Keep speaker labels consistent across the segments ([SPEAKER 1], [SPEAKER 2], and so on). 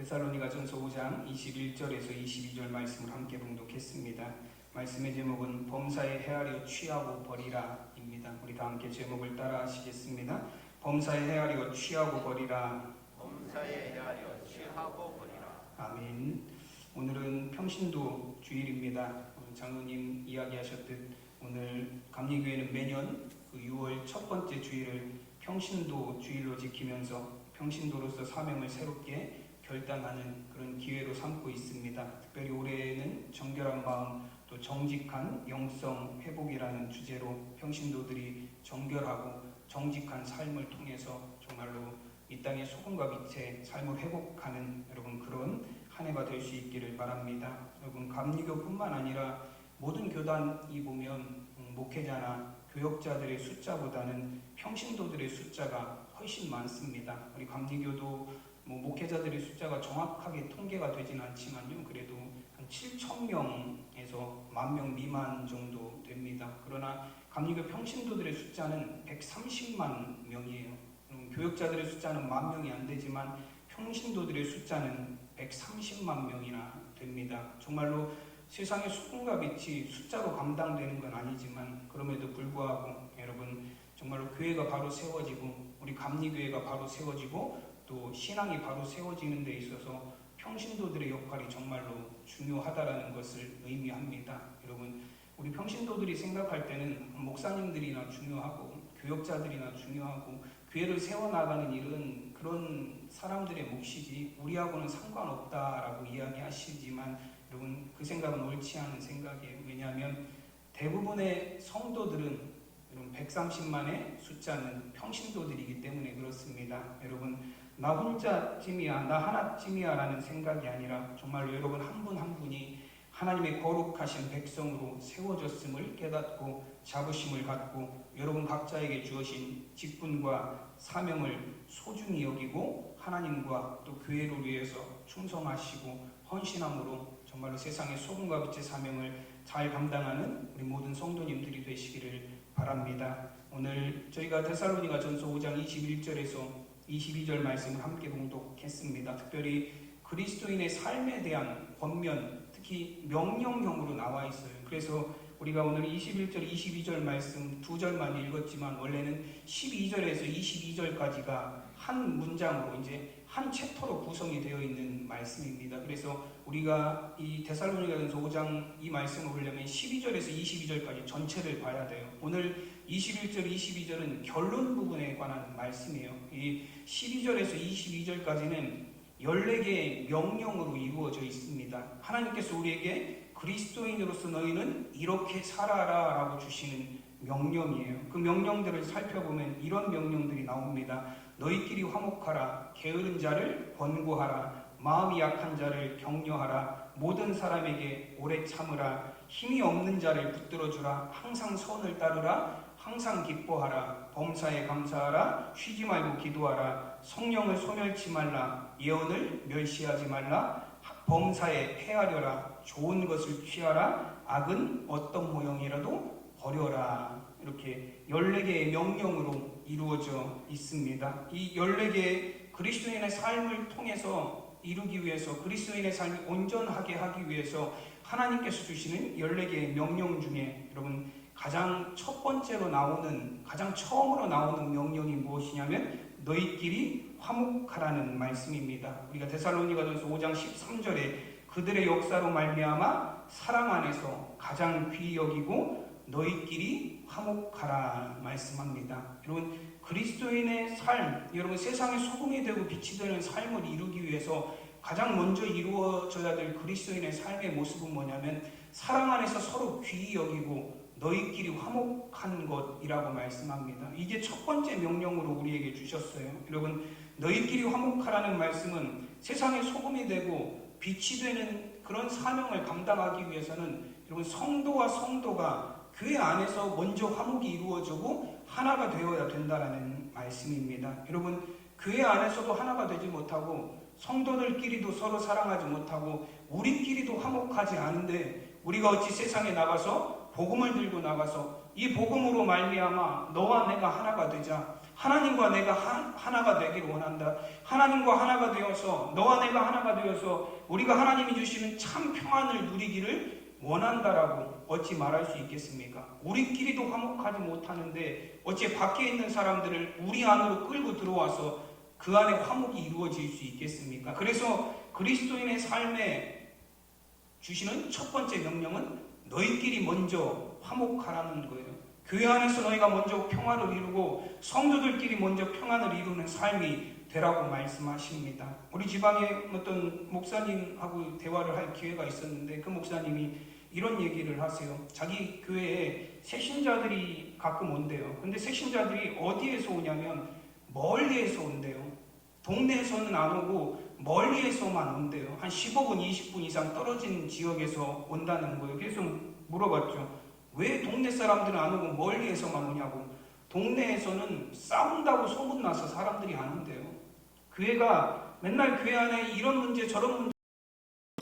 [SPEAKER 1] 데살로니가전서 5장 21절에서 22절 말씀을 함께 봉독했습니다. 말씀의 제목은 범사에 헤아려 취하고 버리라 입니다. 우리 다 함께 제목을 따라 하시겠습니다. 범사에 헤아려 취하고 버리라.
[SPEAKER 2] 범사에 헤아려 취하고 버리라.
[SPEAKER 1] 아멘. 오늘은 평신도 주일입니다. 장로님 이야기하셨듯 오늘 감리교회는 매년 그 6월 첫 번째 주일을 평신도 주일로 지키면서 평신도로서 사명을 새롭게 결단하는 그런 기회로 삼고 있습니다. 특별히 올해는 정결한 마음, 또 정직한 영성 회복이라는 주제로 평신도들이 정결하고 정직한 삶을 통해서 정말로 이 땅의 소금과 빛의 삶을 회복하는 여러분 그런 한 해가 될 수 있기를 바랍니다. 여러분 감리교뿐만 아니라 모든 교단이 보면 목회자나 교역자들의 숫자보다는 평신도들의 숫자가 훨씬 많습니다. 우리 감리교도 목회자들의 숫자가 정확하게 통계가 되진 않지만요, 그래도 한 7,000명에서 10,000명 미만 정도 됩니다. 그러나 감리교 평신도들의 숫자는 130만 명이에요. 교역자들의 숫자는 10,000명이 안 되지만 평신도들의 숫자는 130만 명이나 됩니다. 정말로 세상의 소금과 빛이 숫자로 감당되는 건 아니지만 그럼에도 불구하고 여러분 정말로 교회가 바로 세워지고 우리 감리교회가 바로 세워지고 또 신앙이 바로 세워지는 데 있어서 평신도들의 역할이 정말로 중요하다라는 것을 의미합니다. 여러분 우리 평신도들이 생각할 때는 목사님들이나 중요하고 교역자들이나 중요하고 교회를 세워나가는 일은 그런 사람들의 몫이지 우리하고는 상관없다라고 이야기하시지만 여러분 그 생각은 옳지 않은 생각이에요. 왜냐하면 대부분의 성도들은 여러분 130만의 숫자는 평신도들이기 때문에 그렇습니다. 여러분 나 혼자쯤이야, 나 하나쯤이야 라는 생각이 아니라 정말로 여러분 한 분 한 분이 하나님의 거룩하신 백성으로 세워졌음을 깨닫고 자부심을 갖고 여러분 각자에게 주어진 직분과 사명을 소중히 여기고 하나님과 또 교회를 위해서 충성하시고 헌신함으로 정말로 세상의 소금과 빛의 사명을 잘 감당하는 우리 모든 성도님들이 되시기를 바랍니다. 오늘 저희가 데살로니가전서 5장 21절에서 22절 말씀을 함께 봉독했습니다. 특별히 그리스도인의 삶에 대한 권면, 특히 명령형으로 나와 있어요. 그래서 우리가 오늘 21절, 22절 말씀 두 절만 읽었지만 원래는 12절에서 22절까지가 한 문장으로 이제 한 챕터로 구성이 되어 있는 말씀입니다. 그래서 우리가 이 데살로니가전서 5장 이 말씀을 보려면 12절에서 22절까지 전체를 봐야 돼요. 오늘 21절, 22절은 결론 부분에 관한 말씀이에요. 이 12절에서 22절까지는 14개의 명령으로 이루어져 있습니다. 하나님께서 우리에게 그리스도인으로서 너희는 이렇게 살아라 라고 주시는 명령이에요. 그 명령들을 살펴보면 이런 명령들이 나옵니다. 너희끼리 화목하라, 게으른 자를 권고하라, 마음이 약한 자를 격려하라, 모든 사람에게 오래 참으라, 힘이 없는 자를 붙들어주라, 항상 선을 따르라, 항상 기뻐하라, 범사에 감사하라, 쉬지 말고 기도하라, 성령을 소멸치 말라, 예언을 멸시하지 말라, 범사에 헤아려라, 좋은 것을 취하라, 악은 어떤 모형이라도 버려라. 이렇게 14개의 명령으로 이루어져 있습니다. 이 14개의 그리스도인의 삶을 통해서 이루기 위해서 그리스도인의 삶이 온전하게 하기 위해서 하나님께서 주시는 14개의 명령 중에 여러분 가장 첫 번째로 나오는 가장 처음으로 나오는 명령이 무엇이냐면 너희끼리 화목하라는 말씀입니다. 우리가 데살로니가전서 5장 13절에 그들의 역사로 말미암아 사랑 안에서 가장 귀히 여기고 너희끼리 화목하라 말씀합니다. 여러분 그리스도인의 삶, 여러분 세상의 소금이 되고 빛이 되는 삶을 이루기 위해서 가장 먼저 이루어져야 될 그리스도인의 삶의 모습은 뭐냐면 사랑 안에서 서로 귀히 여기고 너희끼리 화목한 것이라고 말씀합니다. 이게 첫 번째 명령으로 우리에게 주셨어요. 여러분 너희끼리 화목하라는 말씀은 세상의 소금이 되고 빛이 되는 그런 사명을 감당하기 위해서는 여러분 성도와 성도가 교회 안에서 먼저 화목이 이루어지고 하나가 되어야 된다라는 말씀입니다. 여러분 교회 안에서도 하나가 되지 못하고 성도들끼리도 서로 사랑하지 못하고 우리끼리도 화목하지 않은데 우리가 어찌 세상에 나가서 복음을 들고 나가서 이 복음으로 말미암아 너와 내가 하나가 되자 하나님과 내가 하나가 되기를 원한다. 하나님과 하나가 되어서 너와 내가 하나가 되어서 우리가 하나님이 주시는 참 평안을 누리기를 원한다라고 어찌 말할 수 있겠습니까? 우리끼리도 화목하지 못하는데 어찌 밖에 있는 사람들을 우리 안으로 끌고 들어와서 그 안에 화목이 이루어질 수 있겠습니까? 그래서 그리스도인의 삶에 주시는 첫 번째 명령은 너희끼리 먼저 화목하라는 거예요. 교회 안에서 너희가 먼저 평화를 이루고 성도들끼리 먼저 평안을 이루는 삶이 되라고 말씀하십니다. 우리 지방에 어떤 목사님하고 대화를 할 기회가 있었는데 그 목사님이 이런 얘기를 하세요. 자기 교회에 새신자들이 가끔 온대요. 근데 새신자들이 어디에서 오냐면 멀리에서 온대요. 동네에서는 안 오고 멀리에서만 온대요. 한 15분, 20분 이상 떨어진 지역에서 온다는 거예요. 그래서 물어봤죠. 왜 동네 사람들은 안 오고 멀리에서만 오냐고. 동네에서는 싸운다고 소문나서 사람들이 안 온대요. 교회가 맨날 교회 안에 이런 문제 저런 문제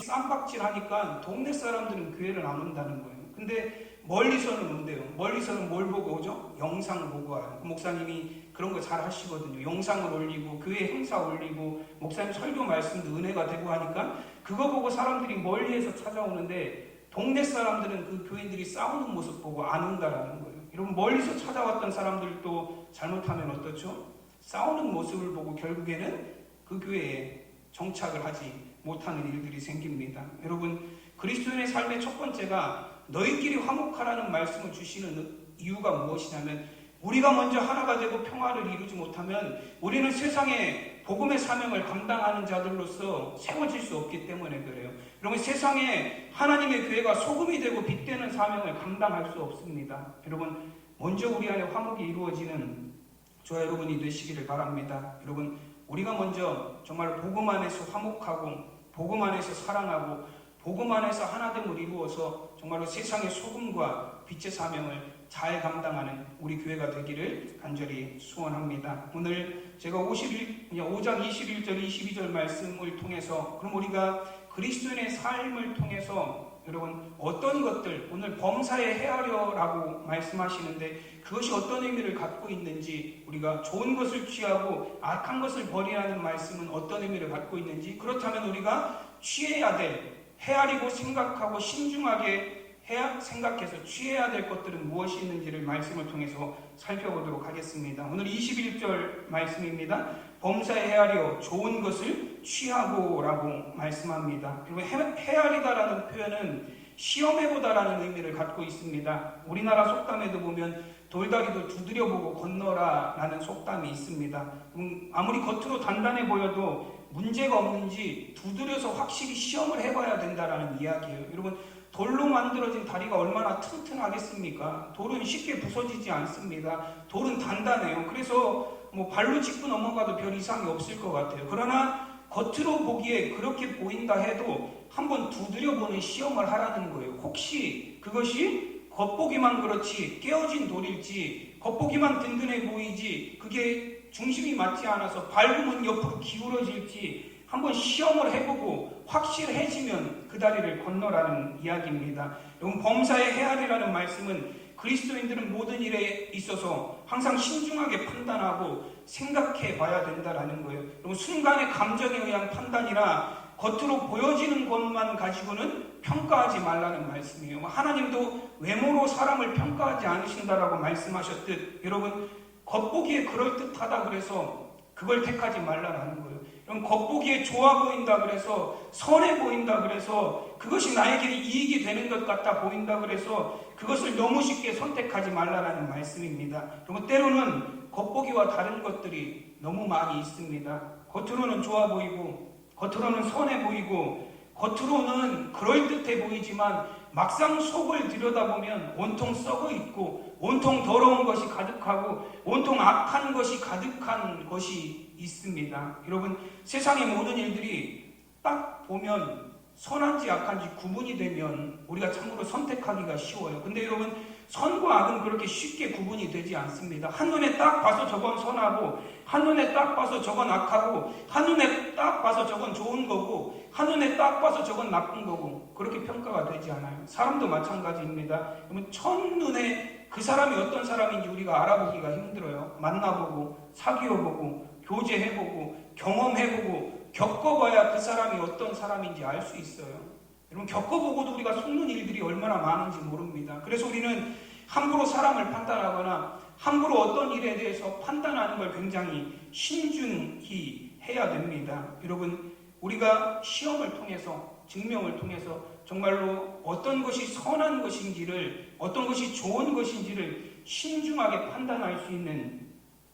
[SPEAKER 1] 쌈박질하니까 동네 사람들은 교회를 안 온다는 거예요. 근데 멀리서는 온대요. 멀리서는 뭘 보고 오죠? 영상을 보고 와요. 목사님이 그런 거 잘 하시거든요. 영상을 올리고 교회 행사 올리고 목사님 설교 말씀도 은혜가 되고 하니까 그거 보고 사람들이 멀리에서 찾아오는데 동네 사람들은 그 교인들이 싸우는 모습 보고 안 온다라는 거예요. 여러분 멀리서 찾아왔던 사람들도 잘못하면 어떻죠? 싸우는 모습을 보고 결국에는 그 교회에 정착을 하지 못하는 일들이 생깁니다. 여러분 그리스도인의 삶의 첫 번째가 너희끼리 화목하라는 말씀을 주시는 이유가 무엇이냐면 우리가 먼저 하나가 되고 평화를 이루지 못하면 우리는 세상에 복음의 사명을 감당하는 자들로서 세워질 수 없기 때문에 그래요. 여러분 세상에 하나님의 교회가 소금이 되고 빛되는 사명을 감당할 수 없습니다. 여러분 먼저 우리 안에 화목이 이루어지는 저와 여러분이 되시기를 바랍니다. 여러분 우리가 먼저 정말 복음 안에서 화목하고 복음 안에서 사랑하고 복음 안에서 하나됨을 이루어서 정말로 세상의 소금과 빛의 사명을 잘 감당하는 우리 교회가 되기를 간절히 소원합니다. 오늘 제가 5장 21절 22절 말씀을 통해서 그럼 우리가 그리스도인의 삶을 통해서 여러분 어떤 것들 오늘 범사에 헤아려라고 말씀하시는데 그것이 어떤 의미를 갖고 있는지 우리가 좋은 것을 취하고 악한 것을 버리라는 말씀은 어떤 의미를 갖고 있는지 그렇다면 우리가 취해야 될 헤아리고 생각하고 신중하게 생각해서 취해야 될 것들은 무엇이 있는지를 말씀을 통해서 살펴보도록 하겠습니다. 오늘 21절 말씀입니다. 범사에 헤아려 좋은 것을 취하고 라고 말씀합니다. 그리고 헤아리다라는 표현은 시험해보다라는 의미를 갖고 있습니다. 우리나라 속담에도 보면 돌다리도 두드려보고 건너라 라는 속담이 있습니다. 아무리 겉으로 단단해 보여도 문제가 없는지 두드려서 확실히 시험을 해봐야 된다라는 이야기예요. 여러분 돌로 만들어진 다리가 얼마나 튼튼하겠습니까? 돌은 쉽게 부서지지 않습니다. 돌은 단단해요. 그래서 발로 짚고 넘어가도 별 이상이 없을 것 같아요. 그러나 겉으로 보기에 그렇게 보인다 해도 한번 두드려보는 시험을 하라는 거예요. 혹시 그것이 겉보기만 그렇지 깨어진 돌일지 겉보기만 든든해 보이지 그게 중심이 맞지 않아서 밟으면 옆으로 기울어질지 한번 시험을 해보고 확실해지면 그 다리를 건너라는 이야기입니다. 여러분 범사에 헤아리라는 말씀은 그리스도인들은 모든 일에 있어서 항상 신중하게 판단하고 생각해 봐야 된다라는 거예요. 여러분 순간의 감정에 의한 판단이라 겉으로 보여지는 것만 가지고는 평가하지 말라는 말씀이에요. 하나님도 외모로 사람을 평가하지 않으신다라고 말씀하셨듯 여러분 겉보기에 그럴듯하다 그래서 그걸 택하지 말라는 거예요. 그럼 겉보기에 좋아 보인다 그래서 선해 보인다 그래서 그것이 나에게 이익이 되는 것 같다 보인다 그래서 그것을 너무 쉽게 선택하지 말라는 말씀입니다. 그리고 때로는 겉보기와 다른 것들이 너무 많이 있습니다. 겉으로는 좋아 보이고 겉으로는 선해 보이고 겉으로는 그럴듯해 보이지만 막상 속을 들여다보면 온통 썩어 있고 온통 더러운 것이 가득하고 온통 악한 것이 가득한 것이 있습니다. 여러분 세상의 모든 일들이 딱 보면 선한지 악한지 구분이 되면 우리가 참으로 선택하기가 쉬워요. 근데 여러분 선과 악은 그렇게 쉽게 구분이 되지 않습니다. 한눈에 딱 봐서 저건 선하고 한눈에 딱 봐서 저건 악하고 한눈에 딱 봐서 저건 좋은 거고 한눈에 딱 봐서 저건 나쁜 거고 그렇게 평가가 되지 않아요. 사람도 마찬가지입니다. 여러분 첫눈에 그 사람이 어떤 사람인지 우리가 알아보기가 힘들어요. 만나보고 사귀어보고 교제해보고 경험해보고 겪어봐야 그 사람이 어떤 사람인지 알 수 있어요. 여러분, 겪어보고도 우리가 속는 일들이 얼마나 많은지 모릅니다. 그래서 우리는 함부로 사람을 판단하거나 함부로 어떤 일에 대해서 판단하는 걸 굉장히 신중히 해야 됩니다. 여러분, 우리가 시험을 통해서, 증명을 통해서 정말로 어떤 것이 선한 것인지를, 어떤 것이 좋은 것인지를 신중하게 판단할 수 있는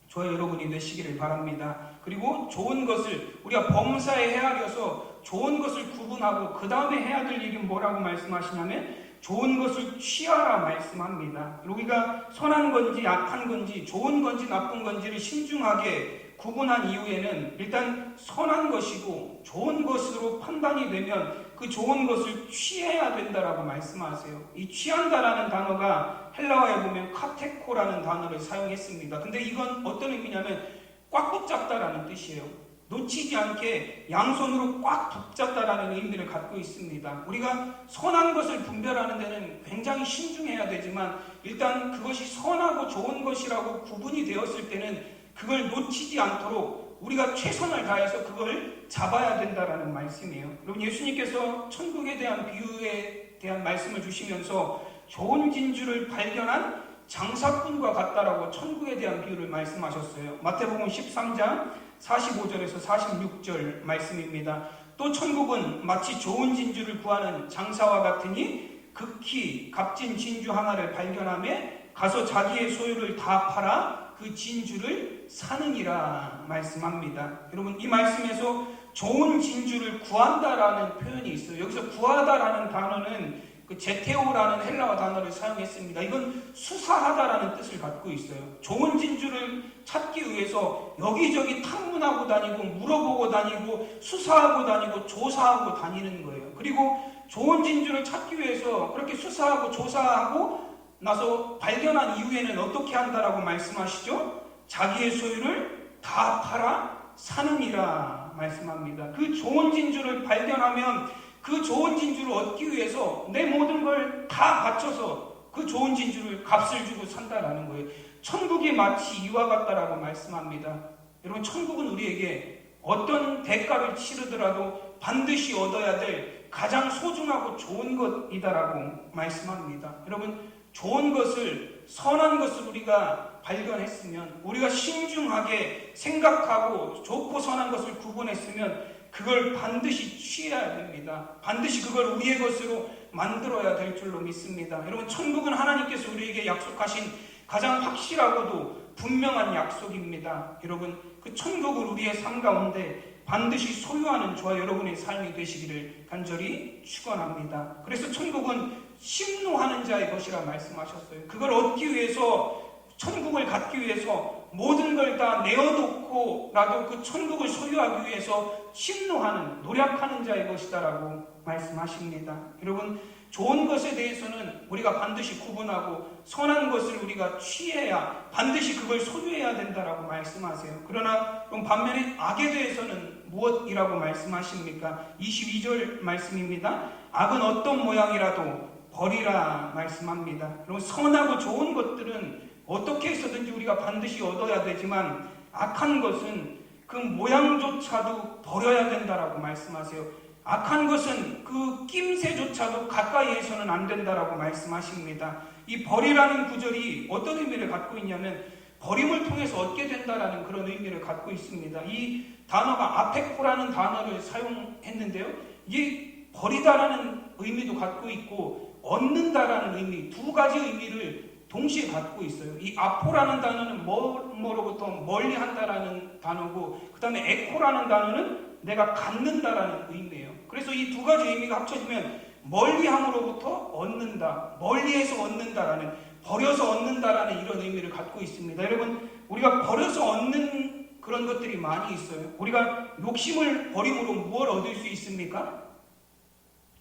[SPEAKER 1] 저와 여러분이 되시기를 바랍니다. 그리고 좋은 것을 우리가 범사에 헤아려서 좋은 것을 구분하고 그 다음에 해야 될 일은 뭐라고 말씀하시냐면 좋은 것을 취하라 말씀합니다. 우리가 선한 건지 악한 건지 좋은 건지 나쁜 건지를 신중하게 구분한 이후에는 일단 선한 것이고 좋은 것으로 판단이 되면 그 좋은 것을 취해야 된다라고 말씀하세요. 이 취한다라는 단어가 헬라어에 보면 카테코라는 단어를 사용했습니다. 근데 이건 어떤 의미냐면 꽉 붙잡다라는 뜻이에요. 놓치지 않게 양손으로 꽉 붙잡다라는 의미를 갖고 있습니다. 우리가 선한 것을 분별하는 데는 굉장히 신중해야 되지만 일단 그것이 선하고 좋은 것이라고 구분이 되었을 때는 그걸 놓치지 않도록 우리가 최선을 다해서 그걸 잡아야 된다라는 말씀이에요. 여러분, 예수님께서 천국에 대한 비유에 대한 말씀을 주시면서 좋은 진주를 발견한 장사꾼과 같다라고 천국에 대한 비유를 말씀하셨어요. 마태복음 13장 45절에서 46절 말씀입니다. 또 천국은 마치 좋은 진주를 구하는 장사와 같으니 극히 값진 진주 하나를 발견하며 가서 자기의 소유를 다 팔아 그 진주를 사느니라 말씀합니다. 여러분, 이 말씀에서 좋은 진주를 구한다라는 표현이 있어요. 여기서 구하다라는 단어는 그 제테오라는 헬라어 단어를 사용했습니다. 이건 수사하다라는 뜻을 갖고 있어요. 좋은 진주를 찾기 위해서 여기저기 탐문하고 다니고 물어보고 다니고 수사하고 다니고 조사하고 다니는 거예요. 그리고 좋은 진주를 찾기 위해서 그렇게 수사하고 조사하고 나서 발견한 이후에는 어떻게 한다라고 말씀하시죠? 자기의 소유를 다 팔아 사느니라 말씀합니다. 그 좋은 진주를 발견하면 그 좋은 진주를 얻기 위해서 내 모든 걸 다 바쳐서 그 좋은 진주를 값을 주고 산다라는 거예요. 천국이 마치 이와 같다라고 말씀합니다. 여러분, 천국은 우리에게 어떤 대가를 치르더라도 반드시 얻어야 될 가장 소중하고 좋은 것이다라고 말씀합니다. 여러분, 좋은 것을, 선한 것을 우리가 발견했으면, 우리가 신중하게 생각하고 좋고 선한 것을 구분했으면 그걸 반드시 취해야 됩니다. 반드시 그걸 우리의 것으로 만들어야 될 줄로 믿습니다. 여러분, 천국은 하나님께서 우리에게 약속하신 가장 확실하고도 분명한 약속입니다. 여러분, 그 천국을 우리의 삶 가운데 반드시 소유하는 저와 여러분의 삶이 되시기를 간절히 축원합니다. 그래서 천국은 심노하는 자의 것이라 말씀하셨어요. 그걸 얻기 위해서, 천국을 갖기 위해서 모든 걸 다 내어놓고라도 그 천국을 소유하기 위해서 심노하는, 노력하는 자의 것이다라고 말씀하십니다. 여러분, 좋은 것에 대해서는 우리가 반드시 구분하고 선한 것을 우리가 취해야 반드시 그걸 소유해야 된다라고 말씀하세요. 그러나 그럼 반면에 악에 대해서는 무엇이라고 말씀하십니까? 22절 말씀입니다. 악은 어떤 모양이라도 버리라 말씀합니다. 그럼 선하고 좋은 것들은 어떻게 해서든지 우리가 반드시 얻어야 되지만 악한 것은 그 모양조차도 버려야 된다라고 말씀하세요. 악한 것은 그 낌새조차도 가까이에서는 안 된다라고 말씀하십니다. 이 버리라는 구절이 어떤 의미를 갖고 있냐면 버림을 통해서 얻게 된다라는 그런 의미를 갖고 있습니다. 이 단어가 아페코라는 단어를 사용했는데요. 이 버리다라는 의미도 갖고 있고 얻는다라는 의미, 두 가지 의미를 동시에 갖고 있어요. 이 아포라는 단어는 뭐로부터 멀리 한다라는 단어고, 그 다음에 에코라는 단어는 내가 갖는다라는 의미예요. 그래서 이 두 가지 의미가 합쳐지면 멀리함으로부터 얻는다, 멀리에서 얻는다라는, 버려서 얻는다라는 이런 의미를 갖고 있습니다. 여러분, 우리가 버려서 얻는 그런 것들이 많이 있어요. 우리가 욕심을 버림으로 무엇을 얻을 수 있습니까?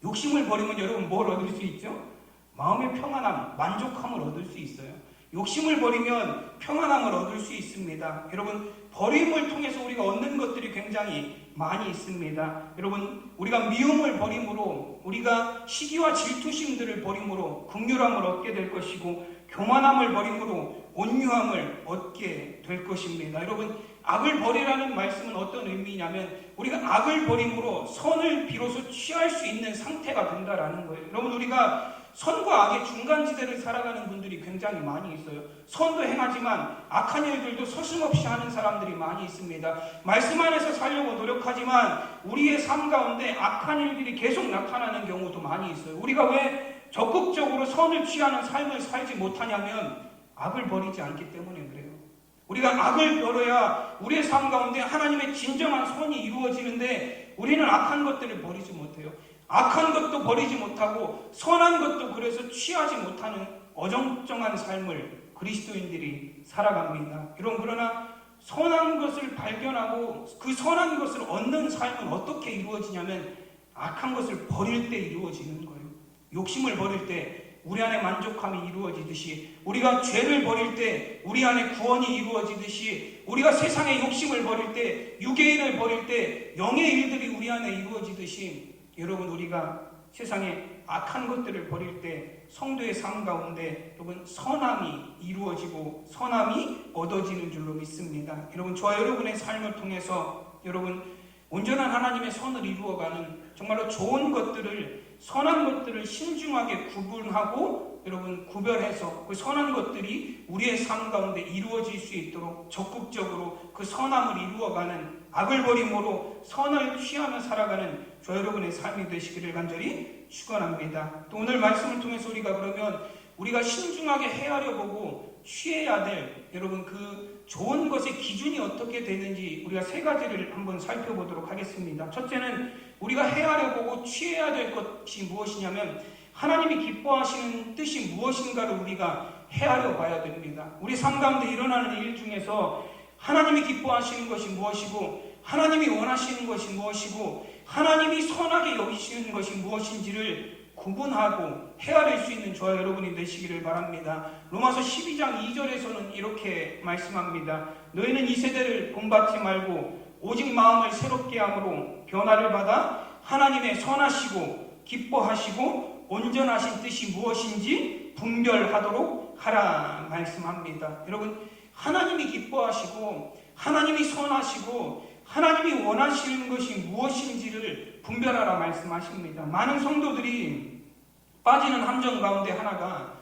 [SPEAKER 1] 욕심을 버리면 여러분 뭘 얻을 수 있죠? 마음의 평안함, 만족함을 얻을 수 있어요. 욕심을 버리면 평안함을 얻을 수 있습니다. 여러분, 버림을 통해서 우리가 얻는 것들이 굉장히 많이 있습니다. 여러분, 우리가 미움을 버림으로, 우리가 시기와 질투심들을 버림으로 긍휼함을 얻게 될 것이고, 교만함을 버림으로 온유함을 얻게 될 것입니다. 여러분, 악을 버리라는 말씀은 어떤 의미냐면 우리가 악을 버림으로 선을 비로소 취할 수 있는 상태가 된다라는 거예요. 여러분, 우리가 선과 악의 중간지대를 살아가는 분들이 굉장히 많이 있어요. 선도 행하지만 악한 일들도 서슴없이 하는 사람들이 많이 있습니다. 말씀 안에서 살려고 노력하지만 우리의 삶 가운데 악한 일들이 계속 나타나는 경우도 많이 있어요. 우리가 왜 적극적으로 선을 취하는 삶을 살지 못하냐면 악을 버리지 않기 때문에 그래요. 우리가 악을 버려야 우리의 삶 가운데 하나님의 진정한 선이 이루어지는데 우리는 악한 것들을 버리지 못해요. 악한 것도 버리지 못하고 선한 것도 그래서 취하지 못하는 어정쩡한 삶을 그리스도인들이 살아갑니다. 여러분, 그러나 선한 것을 발견하고 그 선한 것을 얻는 삶은 어떻게 이루어지냐면 악한 것을 버릴 때 이루어지는 거예요. 욕심을 버릴 때 우리 안에 만족함이 이루어지듯이, 우리가 죄를 버릴 때 우리 안에 구원이 이루어지듯이, 우리가 세상의 욕심을 버릴 때, 육의 일을 버릴 때 영의 일들이 우리 안에 이루어지듯이, 여러분, 우리가 세상에 악한 것들을 버릴 때 성도의 삶 가운데 여러분 선함이 이루어지고 선함이 얻어지는 줄로 믿습니다. 여러분, 저와 여러분의 삶을 통해서 여러분 온전한 하나님의 선을 이루어가는 정말로 좋은 것들을, 선한 것들을 신중하게 구분하고 여러분 구별해서 그 선한 것들이 우리의 삶 가운데 이루어질 수 있도록 적극적으로 그 선함을 이루어가는, 악을 버림으로 선을 취하며 살아가는 저 여러분의 삶이 되시기를 간절히 축원합니다. 또 오늘 말씀을 통해서 우리가 신중하게 헤아려 보고 취해야 될 여러분 그 좋은 것의 기준이 어떻게 되는지 우리가 세 가지를 한번 살펴보도록 하겠습니다. 첫째는 우리가 헤아려 보고 취해야 될 것이 무엇이냐면 하나님이 기뻐하시는 뜻이 무엇인가를 우리가 헤아려 봐야 됩니다. 우리 삶 가운데 일어나는 일 중에서 하나님이 기뻐하시는 것이 무엇이고 하나님이 원하시는 것이 무엇이고 하나님이 선하게 여기시는 것이 무엇인지를 구분하고 헤아릴 수 있는 저와 여러분이 되시기를 바랍니다. 로마서 12장 2절에서는 이렇게 말씀합니다. 너희는 이 세대를 본받지 말고 오직 마음을 새롭게 함으로 변화를 받아 하나님의 선하시고 기뻐하시고 온전하신 뜻이 무엇인지 분별하도록 하라 말씀합니다. 여러분, 하나님이 기뻐하시고 하나님이 선하시고 하나님이 원하시는 것이 무엇인지를 분별하라 말씀하십니다. 많은 성도들이 빠지는 함정 가운데 하나가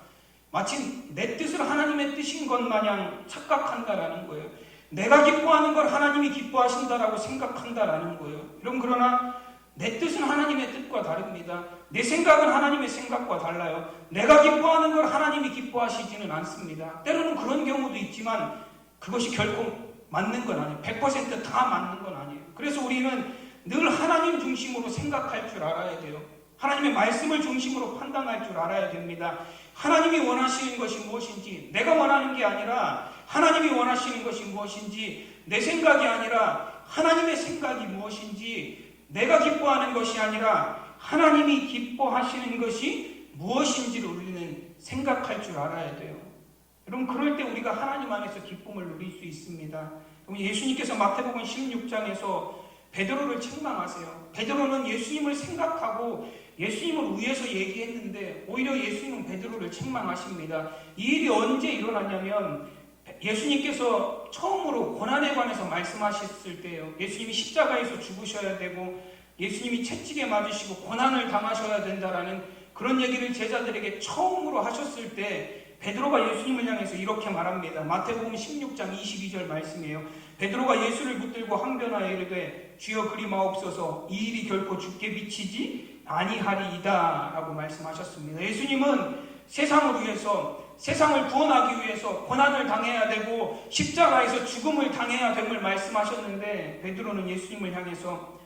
[SPEAKER 1] 마치 내 뜻을 하나님의 뜻인 것 마냥 착각한다라는 거예요. 내가 기뻐하는 걸 하나님이 기뻐하신다라고 생각한다라는 거예요. 여러분, 그러나 내 뜻은 하나님의 뜻과 다릅니다. 내 생각은 하나님의 생각과 달라요. 내가 기뻐하는 걸 하나님이 기뻐하시지는 않습니다. 때로는 그런 경우도 있지만 그것이 결코 맞는 건 아니에요. 100%다 맞는 건 아니에요. 그래서 우리는 늘 하나님 중심으로 생각할 줄 알아야 돼요. 하나님의 말씀을 중심으로 판단할 줄 알아야 됩니다. 하나님이 원하시는 것이 무엇인지, 내가 원하는 게 아니라 하나님이 원하시는 것이 무엇인지, 내 생각이 아니라 하나님의 생각이 무엇인지, 내가 기뻐하는 것이 아니라 하나님이 기뻐하시는 것이 무엇인지를 우리는 생각할 줄 알아야 돼요. 여러분, 그럴 때 우리가 하나님 안에서 기쁨을 누릴 수 있습니다. 예수님께서 마태복음 16장에서 베드로를 책망하세요. 베드로는 예수님을 생각하고 예수님을 위해서 얘기했는데 오히려 예수님은 베드로를 책망하십니다. 이 일이 언제 일어났냐면 예수님께서 처음으로 고난에 관해서 말씀하셨을 때예요. 예수님이 십자가에서 죽으셔야 되고 예수님이 채찍에 맞으시고 고난을 당하셔야 된다라는 그런 얘기를 제자들에게 처음으로 하셨을 때 베드로가 예수님을 향해서 이렇게 말합니다. 마태복음 16장 22절 말씀이에요. 베드로가 예수를 붙들고 항변하여 이르되 주여 그리 마옵소서, 이 일이 결코 주께 미치지 아니하리이다 라고 말씀하셨습니다. 예수님은 세상을 위해서, 세상을 구원하기 위해서 고난을 당해야 되고 십자가에서 죽음을 당해야 됨을 말씀하셨는데 베드로는 예수님을 향해서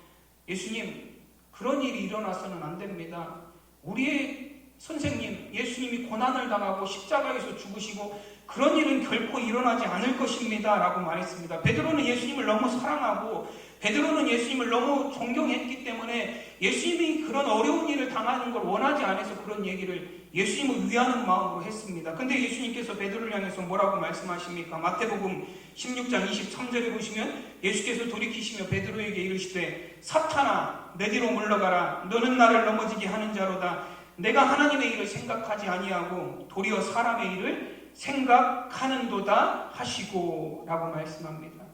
[SPEAKER 1] 예수님, 그런 일이 일어나서는 안 됩니다. 우리의 선생님, 예수님이 고난을 당하고 십자가에서 죽으시고 그런 일은 결코 일어나지 않을 것입니다 라고 말했습니다. 베드로는 예수님을 너무 사랑하고 베드로는 예수님을 너무 존경했기 때문에 예수님이 그런 어려운 일을 당하는 걸 원하지 않아서 그런 얘기를 예수님을 위하는 마음으로 했습니다. 근데 예수님께서 베드로를 향해서 뭐라고 말씀하십니까? 마태복음 16장 23절에 보시면 예수께서 돌이키시며 베드로에게 이르시되 사탄아 내 뒤로 물러가라, 너는 나를 넘어지게 하는 자로다. 내가 하나님의 일을 생각하지 아니하고 도리어 사람의 일을 생각하는도다 하시고 라고 말씀합니다.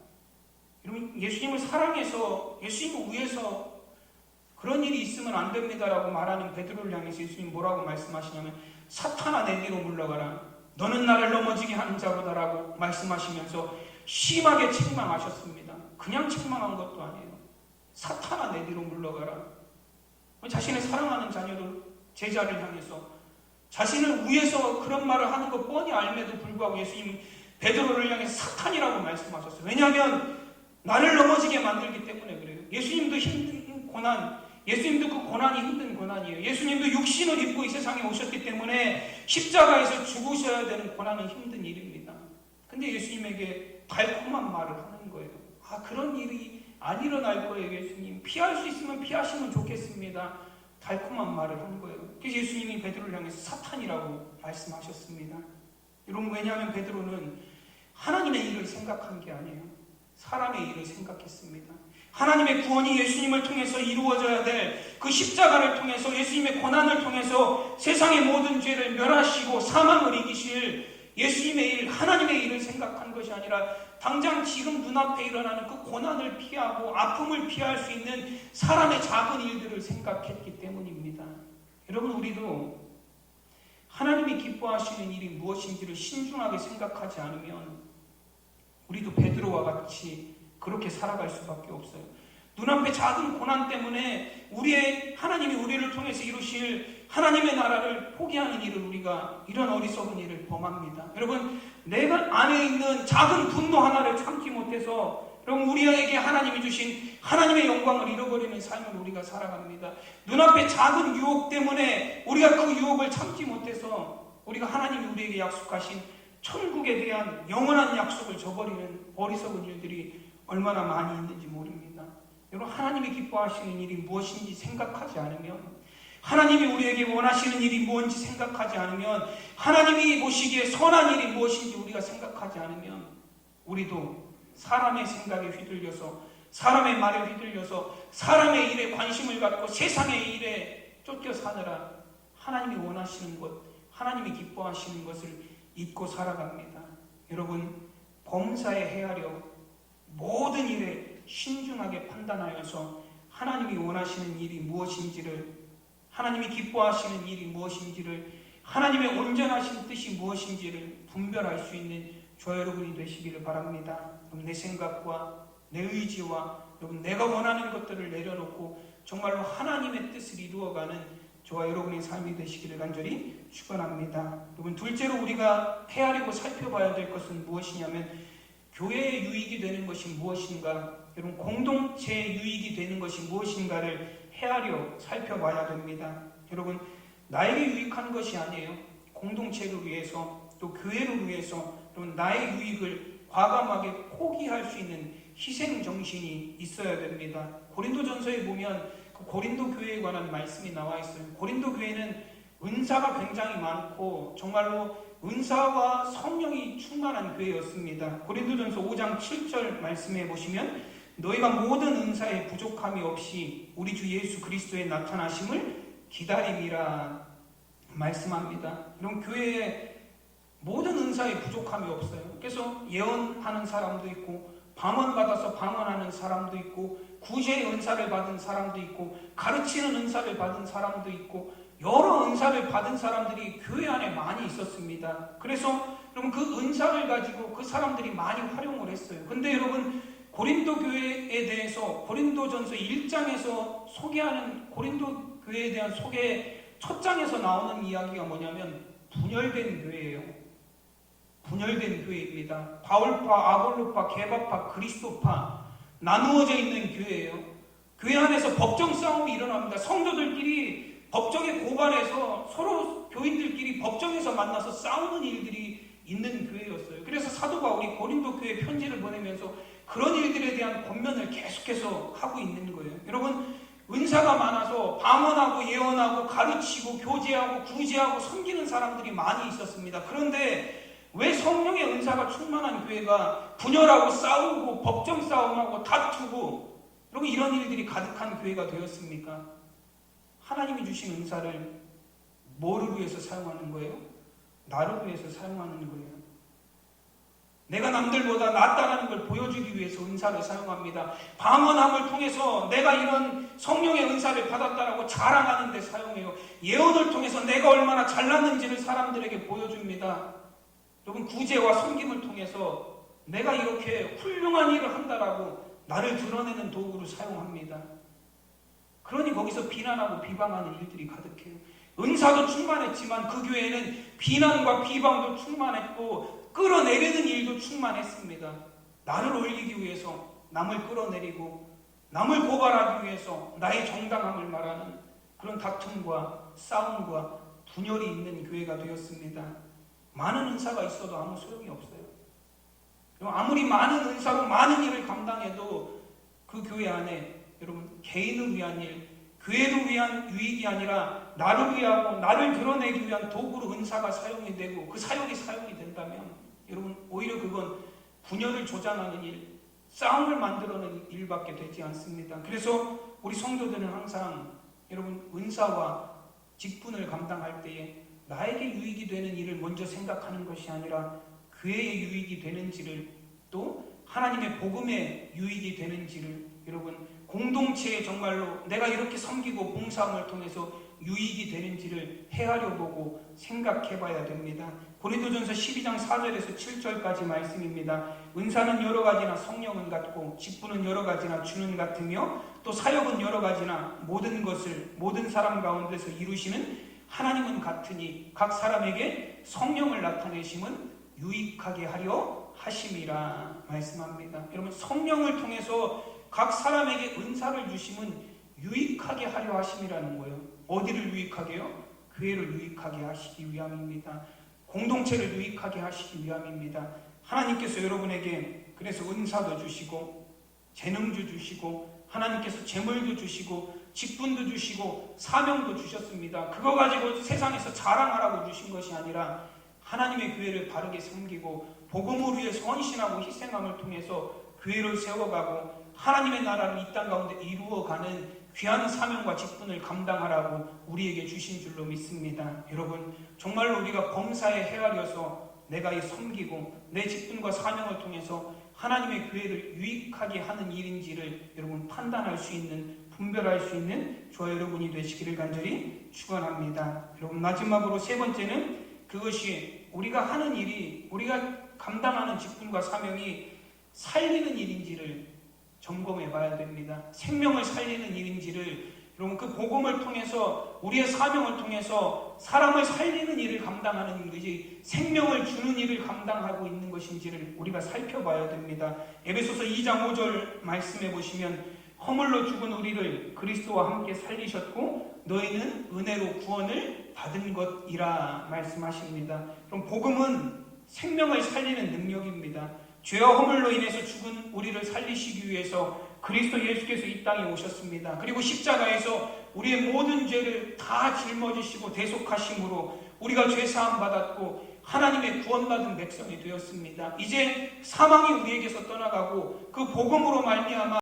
[SPEAKER 1] 여러분, 예수님을 사랑해서 예수님을 위해서 그런 일이 있으면 안 됩니다라고 말하는 베드로를 향해서 예수님 뭐라고 말씀하시냐면 사탄아 내 뒤로 물러가라. 너는 나를 넘어지게 하는 자로다라고 말씀하시면서 심하게 책망하셨습니다. 그냥 책망한 것도 아니에요. 사탄아 내 뒤로 물러가라. 자신의 사랑하는 자녀들, 제자를 향해서 자신을 위해서 그런 말을 하는 것 뻔히 알매도 불구하고 예수님은 베드로를 향해 사탄이라고 말씀하셨어요. 왜냐하면 나를 넘어지게 만들기 때문에 그래요. 예수님도 힘든 고난, 예수님도 그 고난이 힘든 고난이에요. 예수님도 육신을 입고 이 세상에 오셨기 때문에 십자가에서 죽으셔야 되는 고난은 힘든 일입니다. 근데 예수님에게 달콤한 말을 하는 거예요. 아, 그런 일이 안 일어날 거예요, 예수님. 피할 수 있으면 피하시면 좋겠습니다. 달콤한 말을 한 거예요. 그래서 예수님이 베드로를 향해서 사탄이라고 말씀하셨습니다. 여러분, 왜냐하면 베드로는 하나님의 일을 생각한 게 아니에요. 사람의 일을 생각했습니다. 하나님의 구원이 예수님을 통해서 이루어져야 될 그 십자가를 통해서 예수님의 고난을 통해서 세상의 모든 죄를 멸하시고 사망을 이기실 예수님의 일, 하나님의 일을 생각한 것이 아니라 당장 지금 눈앞에 일어나는 그 고난을 피하고 아픔을 피할 수 있는 사람의 작은 일들을 생각했기 때문입니다. 여러분, 우리도 하나님이 기뻐하시는 일이 무엇인지를 신중하게 생각하지 않으면 우리도 베드로와 같이 그렇게 살아갈 수밖에 없어요. 눈앞에 작은 고난 때문에 하나님이 우리를 통해서 이루실 하나님의 나라를 포기하는 일을 우리가 이런 어리석은 일을 범합니다. 여러분, 내가 안에 있는 작은 분노 하나를 참지 못해서 여러분, 우리에게 하나님이 주신 하나님의 영광을 잃어버리는 삶을 우리가 살아갑니다. 눈앞에 작은 유혹 때문에 우리가 그 유혹을 참지 못해서 우리가 하나님이 우리에게 약속하신 천국에 대한 영원한 약속을 저버리는 어리석은 일들이 얼마나 많이 있는지 모릅니다. 여러분, 하나님이 기뻐하시는 일이 무엇인지 생각하지 않으면, 하나님이 우리에게 원하시는 일이 무엇인지 생각하지 않으면, 하나님이 보시기에 선한 일이 무엇인지 우리가 생각하지 않으면 우리도 사람의 생각에 휘둘려서, 사람의 말에 휘둘려서, 사람의 일에 관심을 갖고 세상의 일에 쫓겨 사느라 하나님이 원하시는 것, 하나님이 기뻐하시는 것을 잊고 살아갑니다. 여러분, 범사에 헤아려 모든 일에 신중하게 판단하여서 하나님이 원하시는 일이 무엇인지를, 하나님이 기뻐하시는 일이 무엇인지를, 하나님의 온전하신 뜻이 무엇인지를 분별할 수 있는 저와 여러분이 되시기를 바랍니다. 내 생각과 내 의지와 여러분 내가 원하는 것들을 내려놓고 정말로 하나님의 뜻을 이루어가는 저와 여러분의 삶이 되시기를 간절히 축원합니다. 여러분, 둘째로 우리가 헤아리고 살펴봐야 될 것은 무엇이냐면 교회의 유익이 되는 것이 무엇인가, 여러분 공동체의 유익이 되는 것이 무엇인가를 헤아려 살펴봐야 됩니다. 여러분, 나에게 유익한 것이 아니에요. 공동체를 위해서 또 교회를 위해서 여러분 나의 유익을 과감하게 포기할 수 있는 희생 정신이 있어야 됩니다. 고린도전서에 보면 그 고린도 교회에 관한 말씀이 나와 있어요. 고린도 교회는 은사가 굉장히 많고 정말로 은사와 성령이 충만한 교회였습니다. 고린도전서 5장 7절 말씀해 보시면 너희가 모든 은사에 부족함이 없이 우리 주 예수 그리스도의 나타나심을 기다림이라 말씀합니다. 이런 교회에 모든 은사에 부족함이 없어요. 그래서 예언하는 사람도 있고 방언받아서 방언하는 사람도 있고 구제의 은사를 받은 사람도 있고 가르치는 은사를 받은 사람도 있고 여러 은사를 받은 사람들이 교회 안에 많이 있었습니다. 그래서 여러분 그 은사를 가지고 그 사람들이 많이 활용을 했어요. 근데 여러분 고린도 교회에 대해서 고린도전서 1장에서 소개하는 고린도 교회에 대한 소개 첫 장에서 나오는 이야기가 뭐냐면 분열된 교회예요. 분열된 교회입니다. 바울파, 아볼로파, 게바파, 그리스도파 나누어져 있는 교회예요. 교회 안에서 법정 싸움이 일어납니다. 성도들끼리 법정에 고발해서 서로 교인들끼리 법정에서 만나서 싸우는 일들이 있는 교회였어요. 그래서 사도 바울이 고린도 교회 편지를 보내면서 그런 일들에 대한 권면을 계속해서 하고 있는 거예요. 여러분, 은사가 많아서 방언하고 예언하고 가르치고 교제하고 구제하고 섬기는 사람들이 많이 있었습니다. 그런데 왜 성령의 은사가 충만한 교회가 분열하고 싸우고 법정 싸움하고 다투고 여러분 이런 일들이 가득한 교회가 되었습니까? 하나님이 주신 은사를 뭐를 위해서 사용하는 거예요? 나를 위해서 사용하는 거예요. 내가 남들보다 낫다라는 걸 보여주기 위해서 은사를 사용합니다. 방언함을 통해서 내가 이런 성령의 은사를 받았다라고 자랑하는 데 사용해요. 예언을 통해서 내가 얼마나 잘났는지를 사람들에게 보여줍니다. 여러분, 구제와 섬김을 통해서 내가 이렇게 훌륭한 일을 한다라고 나를 드러내는 도구로 사용합니다. 그러니 거기서 비난하고 비방하는 일들이 가득해요. 은사도 충만했지만 그 교회에는 비난과 비방도 충만했고 끌어내리는 일도 충만했습니다. 나를 올리기 위해서 남을 끌어내리고 남을 고발하기 위해서 나의 정당함을 말하는 그런 다툼과 싸움과 분열이 있는 교회가 되었습니다. 많은 은사가 있어도 아무 소용이 없어요. 아무리 많은 은사로 많은 일을 감당해도 그 교회 안에 여러분 개인을 위한 일, 교회를 위한 유익이 아니라 나를 위하고 나를 드러내기 위한 도구로 은사가 사용이 되고 그 사역이 사용이 된다면 여러분 오히려 그건 분열을 조장하는 일, 싸움을 만들어내는 일밖에 되지 않습니다. 그래서 우리 성도들은 항상 여러분 은사와 직분을 감당할 때에 나에게 유익이 되는 일을 먼저 생각하는 것이 아니라 교회에 유익이 되는지를 또 하나님의 복음에 유익이 되는지를 여러분 공동체에 정말로 내가 이렇게 섬기고 봉사함을 통해서 유익이 되는지를 헤아려 보고 생각해 봐야 됩니다. 고린도전서 12장 4절에서 7절까지 말씀입니다. 은사는 여러 가지나 성령은 같고 직분은 여러 가지나 주는 같으며 또 사역은 여러 가지나 모든 것을 모든 사람 가운데서 이루시는 하나님은 같으니 각 사람에게 성령을 나타내심은 유익하게 하려 하심이라 말씀합니다. 여러분 성령을 통해서 각 사람에게 은사를 주심은 유익하게 하려 하심이라는 거예요. 어디를 유익하게요? 교회를 유익하게 하시기 위함입니다. 공동체를 유익하게 하시기 위함입니다. 하나님께서 여러분에게 그래서 은사도 주시고 재능도 주시고 하나님께서 재물도 주시고 직분도 주시고 사명도 주셨습니다. 그거 가지고 세상에서 자랑하라고 주신 것이 아니라 하나님의 교회를 바르게 섬기고 복음을 위해 헌신하고 희생함을 통해서 교회를 세워가고 하나님의 나라를 이 땅 가운데 이루어가는 귀한 사명과 직분을 감당하라고 우리에게 주신 줄로 믿습니다. 여러분 정말로 우리가 범사에 헤아려서 내가 이 섬기고 내 직분과 사명을 통해서 하나님의 교회를 유익하게 하는 일인지를 여러분 판단할 수 있는 분별할 수 있는 저와 여러분이 되시기를 간절히 축원합니다. 여러분 마지막으로 세 번째는 그것이 우리가 하는 일이 우리가 감당하는 직분과 사명이 살리는 일인지를 점검해 봐야 됩니다. 생명을 살리는 일인지를 여러분 그 복음을 통해서 우리의 사명을 통해서 사람을 살리는 일을 감당하는 것이 생명을 주는 일을 감당하고 있는 것인지를 우리가 살펴봐야 됩니다. 에베소서 2장 5절 말씀해 보시면 허물로 죽은 우리를 그리스도와 함께 살리셨고 너희는 은혜로 구원을 받은 것이라 말씀하십니다. 그럼 복음은 생명을 살리는 능력입니다. 죄와 허물로 인해서 죽은 우리를 살리시기 위해서 그리스도 예수께서 이 땅에 오셨습니다. 그리고 십자가에서 우리의 모든 죄를 다 짊어지시고 대속하심으로 우리가 죄사함 받았고 하나님의 구원받은 백성이 되었습니다. 이제 사망이 우리에게서 떠나가고 그 복음으로 말미암아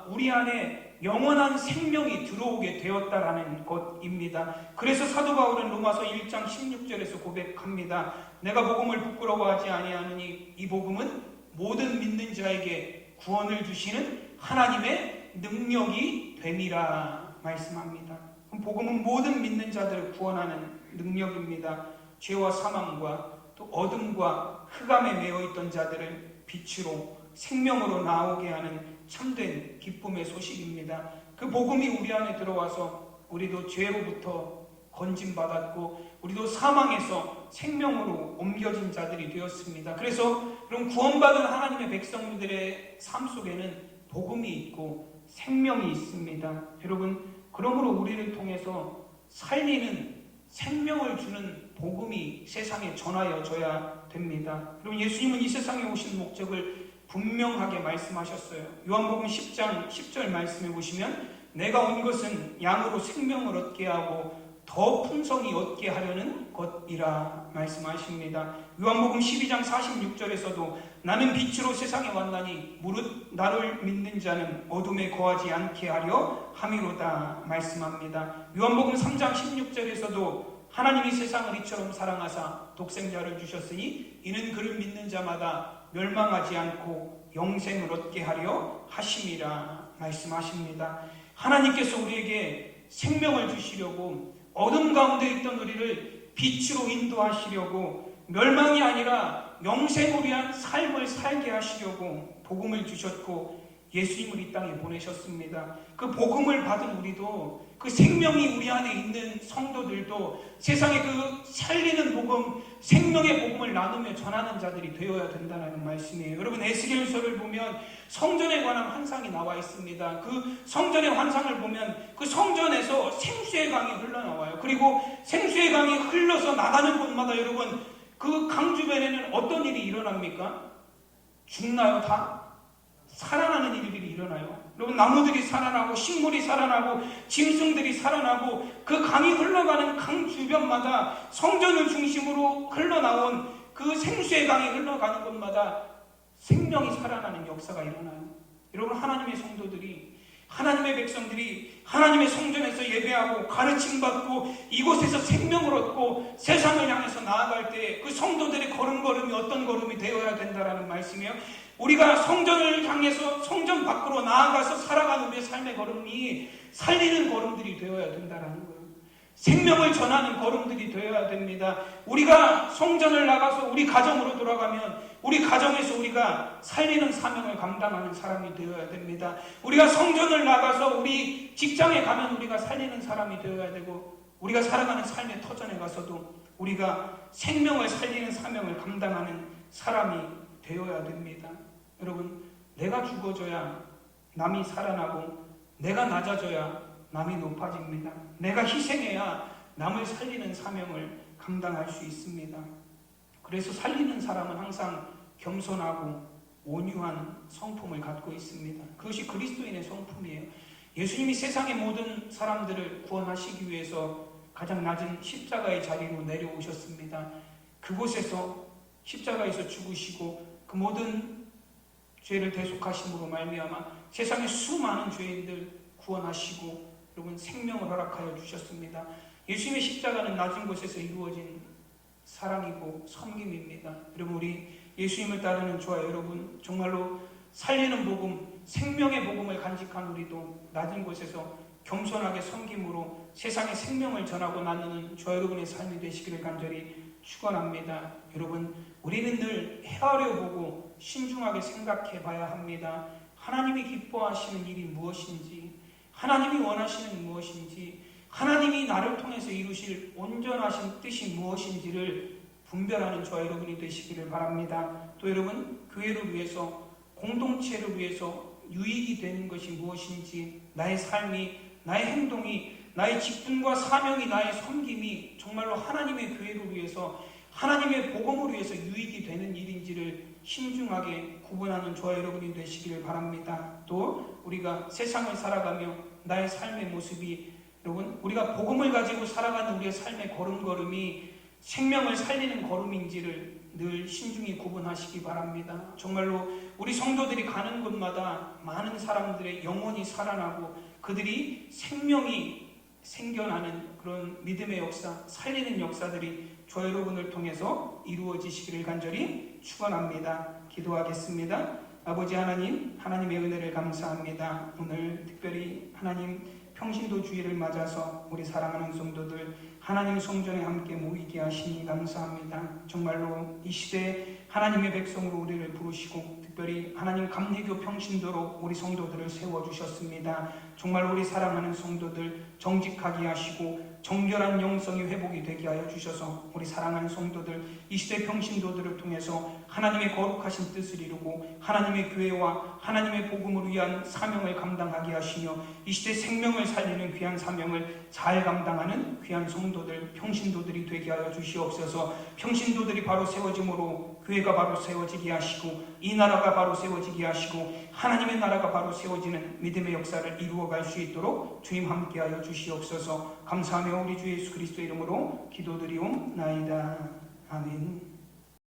[SPEAKER 1] 우리 안에 영원한 생명이 들어오게 되었다라는 것입니다. 그래서 사도 바울은 로마서 1장 16절에서 고백합니다. 내가 복음을 부끄러워하지 아니하느니 이 복음은 모든 믿는 자에게 구원을 주시는 하나님의 능력이 됨이라 말씀합니다. 복음은 모든 믿는 자들을 구원하는 능력입니다. 죄와 사망과 또 어둠과 흑암에 매여 있던 자들을 빛으로 생명으로 나오게 하는 참된 기쁨의 소식입니다. 그 복음이 우리 안에 들어와서 우리도 죄로부터 건짐받았고 우리도 사망에서 생명으로 옮겨진 자들이 되었습니다. 그래서 그런 구원받은 하나님의 백성들의 삶 속에는 복음이 있고 생명이 있습니다. 여러분 그러므로 우리를 통해서 살리는 생명을 주는 복음이 세상에 전하여져야 됩니다. 그리고 예수님은 이 세상에 오신 목적을 분명하게 말씀하셨어요. 요한복음 10장 10절 말씀해 보시면 내가 온 것은 양으로 생명을 얻게 하고 더 풍성히 얻게 하려는 것이라 말씀하십니다. 요한복음 12장 46절에서도 나는 빛으로 세상에 왔나니 무릇 나를 믿는 자는 어둠에 거하지 않게 하려 함이로다 말씀합니다. 요한복음 3장 16절에서도 하나님이 세상을 이처럼 사랑하사 독생자를 주셨으니 이는 그를 믿는 자마다 멸망하지 않고 영생을 얻게 하려 하심이라 말씀하십니다. 하나님께서 우리에게 생명을 주시려고 어둠 가운데 있던 우리를 빛으로 인도하시려고 멸망이 아니라 영생을 위한 삶을 살게 하시려고 복음을 주셨고 예수님을 이 땅에 보내셨습니다. 그 복음을 받은 우리도, 그 생명이 우리 안에 있는 성도들도 세상에 그 살리는 복음, 생명의 복음을 나누며 전하는 자들이 되어야 된다는 말씀이에요. 여러분, 에스겔서를 보면 성전에 관한 환상이 나와 있습니다. 그 성전의 환상을 보면 그 성전에서 생수의 강이 흘러나와요. 그리고 생수의 강이 흘러서 나가는 곳마다 여러분, 그 강 주변에는 어떤 일이 일어납니까? 죽나요? 다? 살아나는 일들이 일어나요. 여러분, 나무들이 살아나고 식물이 살아나고 짐승들이 살아나고 그 강이 흘러가는 강 주변마다 성전을 중심으로 흘러나온 그 생수의 강이 흘러가는 곳마다 생명이 살아나는 역사가 일어나요. 여러분, 하나님의 성도들이, 하나님의 백성들이 하나님의 성전에서 예배하고 가르침받고 이곳에서 생명을 얻고 세상을 향해서 나아갈 때 그 성도들의 걸음걸음이 어떤 걸음이 되어야 된다라는 말씀이에요. 우리가 성전을 향해서 성전 밖으로 나아가서 살아가는 우리의 삶의 걸음이 살리는 걸음들이 되어야 된다는 거예요. 생명을 전하는 걸음들이 되어야 됩니다. 우리가 성전을 나가서 우리 가정으로 돌아가면 우리 가정에서 우리가 살리는 사명을 감당하는 사람이 되어야 됩니다. 우리가 성전을 나가서 우리 직장에 가면 우리가 살리는 사람이 되어야 되고, 우리가 살아가는 삶의 터전에 가서도 우리가 생명을 살리는 사명을 감당하는 사람이 되어야 됩니다. 여러분, 내가 죽어져야 남이 살아나고 내가 낮아져야 남이 높아집니다. 내가 희생해야 남을 살리는 사명을 감당할 수 있습니다. 그래서 살리는 사람은 항상 겸손하고 온유한 성품을 갖고 있습니다. 그것이 그리스도인의 성품이에요. 예수님이 세상의 모든 사람들을 구원하시기 위해서 가장 낮은 십자가의 자리로 내려오셨습니다. 그곳에서 십자가에서 죽으시고 그 모든 죄를 대속하심으로 말미암아 세상의 수많은 죄인들 구원하시고 여러분 생명을 허락하여 주셨습니다. 예수님의 십자가는 낮은 곳에서 이루어진 사랑이고 섬김입니다. 여러분, 우리 예수님을 따르는 저와 여러분, 정말로 살리는 복음, 생명의 복음을 간직한 우리도 낮은 곳에서 겸손하게 섬김으로 세상에 생명을 전하고 나누는 저와 여러분의 삶이 되시기를 간절히 축원합니다. 여러분, 우리는 늘 헤아려 보고 신중하게 생각해 봐야 합니다. 하나님이 기뻐하시는 일이 무엇인지, 하나님이 원하시는 무엇인지, 하나님이 나를 통해서 이루실 온전하신 뜻이 무엇인지를 분별하는 저와 여러분이 되시기를 바랍니다. 또 여러분, 교회를 위해서, 공동체를 위해서 유익이 되는 것이 무엇인지, 나의 삶이, 나의 행동이, 나의 직분과 사명이, 나의 섬김이 정말로 하나님의 교회를 위해서, 하나님의 복음을 위해서 유익이 되는 일인지를 신중하게 구분하는 저와 여러분이 되시기를 바랍니다. 또 우리가 세상을 살아가며 나의 삶의 모습이, 여러분, 우리가 복음을 가지고 살아가는 우리의 삶의 걸음걸음이 생명을 살리는 걸음인지를 늘 신중히 구분하시기 바랍니다. 정말로 우리 성도들이 가는 곳마다 많은 사람들의 영혼이 살아나고 그들이 생명이 생겨나는 그런 믿음의 역사, 살리는 역사들이 저 여러분을 통해서 이루어지시기를 간절히 축원합니다. 기도하겠습니다. 아버지 하나님, 하나님의 은혜를 감사합니다. 오늘 특별히 하나님 평신도 주일을 맞아서 우리 사랑하는 성도들 하나님 성전에 함께 모이게 하시니 감사합니다. 정말로 이 시대에 하나님의 백성으로 우리를 부르시고 특별히 하나님 감리교 평신도로 우리 성도들을 세워주셨습니다. 정말로 우리 사랑하는 성도들 정직하게 하시고 정결한 영성이 회복이 되게 하여 주셔서 우리 사랑하는 성도들 이 시대 평신도들을 통해서 하나님의 거룩하신 뜻을 이루고 하나님의 교회와 하나님의 복음을 위한 사명을 감당하게 하시며 이 시대 생명을 살리는 귀한 사명을 잘 감당하는 귀한 성도들, 평신도들이 되게 하여 주시옵소서. 평신도들이 바로 세워짐으로 교회가 바로 세워지게 하시고 이 나라가 바로 세워지게 하시고 하나님의 나라가 바로 세워지는 믿음의 역사를 이루어갈 수 있도록 주님 함께하여 주시옵소서. 감사하며 우리 주 예수 그리스도 이름으로 기도드리옵나이다. 아멘.